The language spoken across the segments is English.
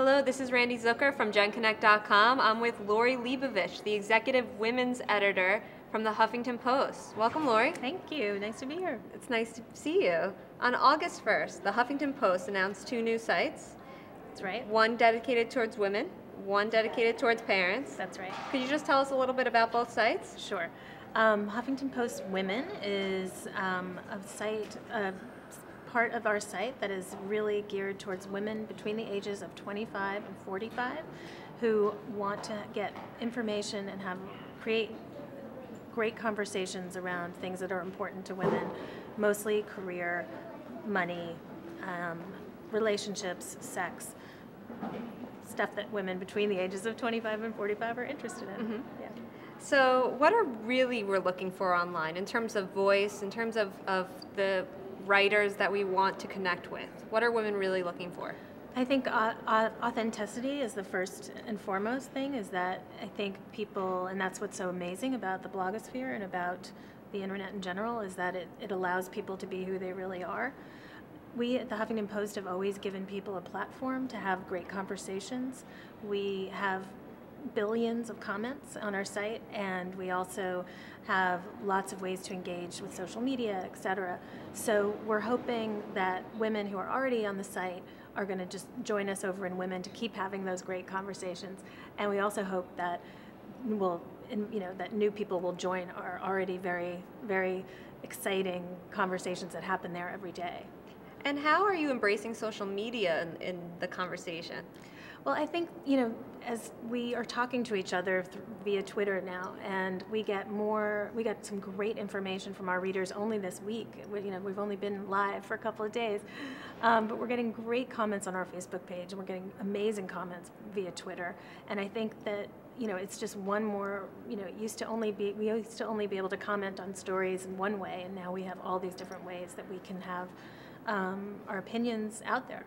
Hello, this is Randy Zucker from GenConnect.com. I'm with Lori Leibovich, the executive women's editor from the Huffington Post. Welcome, Lori. Thank you. Nice to be here. It's nice to see you. On August 1st, the Huffington Post announced 2 new sites. That's right. One dedicated towards women, one dedicated towards parents. That's right. Could you just tell us a little bit about both sites? Sure. Huffington Post Women is part of our site that is really geared towards women between the ages of 25 and 45 who want to get information and create great conversations around things that are important to women, mostly career, money, relationships, sex, stuff that women between the ages of 25 and 45 are interested in. Mm-hmm. Yeah. So what we're looking for online in terms of voice, in terms of the writers that we want to connect with? What are women really looking for? I think authenticity is the first and foremost thing, is that I think people, and that's what's so amazing about the blogosphere and about the internet in general, is that it allows people to be who they really are. We at the Huffington Post have always given people a platform to have great conversations. We have billions of comments on our site, and we also have lots of ways to engage with social media, etc. So we're hoping that women who are already on the site are going to just join us over in Women to keep having those great conversations. And we also hope that that new people will join our already very, very exciting conversations that happen there every day. And how are you embracing social media in the conversation? Well, I think, as we are talking to each other via Twitter now, and we got some great information from our readers only this week. We've only been live for a couple of days, but we're getting great comments on our Facebook page, and we're getting amazing comments via Twitter. And I think that, it's just one more, we used to only be able to comment on stories in one way, and now we have all these different ways that we can have our opinions out there.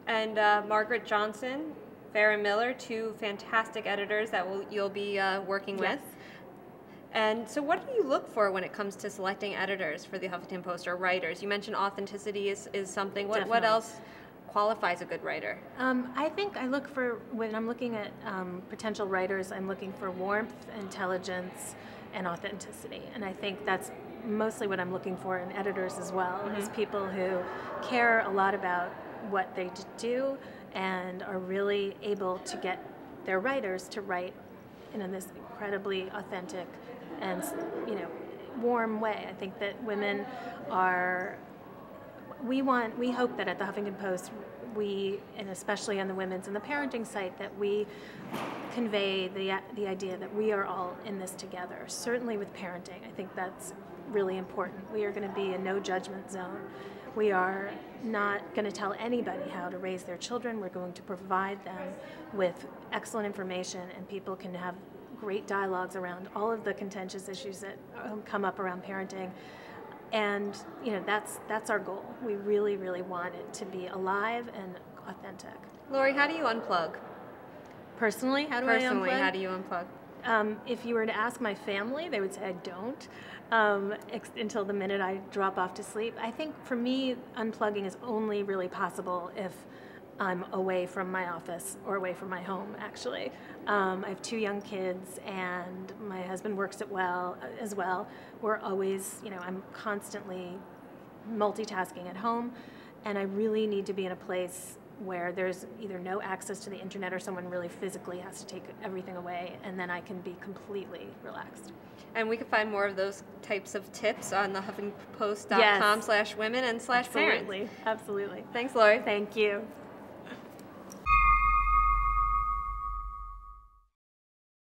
And Margaret Johnson, Farrah Miller, 2 fantastic editors that you'll be working with. Yes. And so what do you look for when it comes to selecting editors for the Huffington Post, or writers? You mentioned authenticity is something. What else qualifies a good writer? I think when I'm looking at potential writers, I'm looking for warmth, intelligence, and authenticity. And I think that's mostly what I'm looking for in editors as well, mm-hmm. is people who care a lot about what they do and are really able to get their writers to write in this incredibly authentic and warm way. I think that women we hope that at the Huffington Post and especially on the women's and the parenting site, that we convey the idea that we are all in this together. Certainly with parenting, I think that's really important. We are going to be a no judgment zone. We are not going to tell anybody how to raise their children. We're going to provide them with excellent information, and people can have great dialogues around all of the contentious issues that come up around parenting. And that's our goal. We really, really want it to be alive and authentic. Lori, how do you unplug? Personally, how do I unplug? Personally, how do you unplug? If you were to ask my family, they would say I don't, until the minute I drop off to sleep. I think for me, unplugging is only really possible if I'm away from my office or away from my home, actually. I have 2 young kids, and my husband works as well. We're always, I'm constantly multitasking at home, and I really need to be in a place where there's either no access to the internet or someone really physically has to take everything away, and then I can be completely relaxed. And we can find more of those types of tips on the HuffingtonPost.com/women and /parents. Absolutely. Thanks, Lori. Thank you.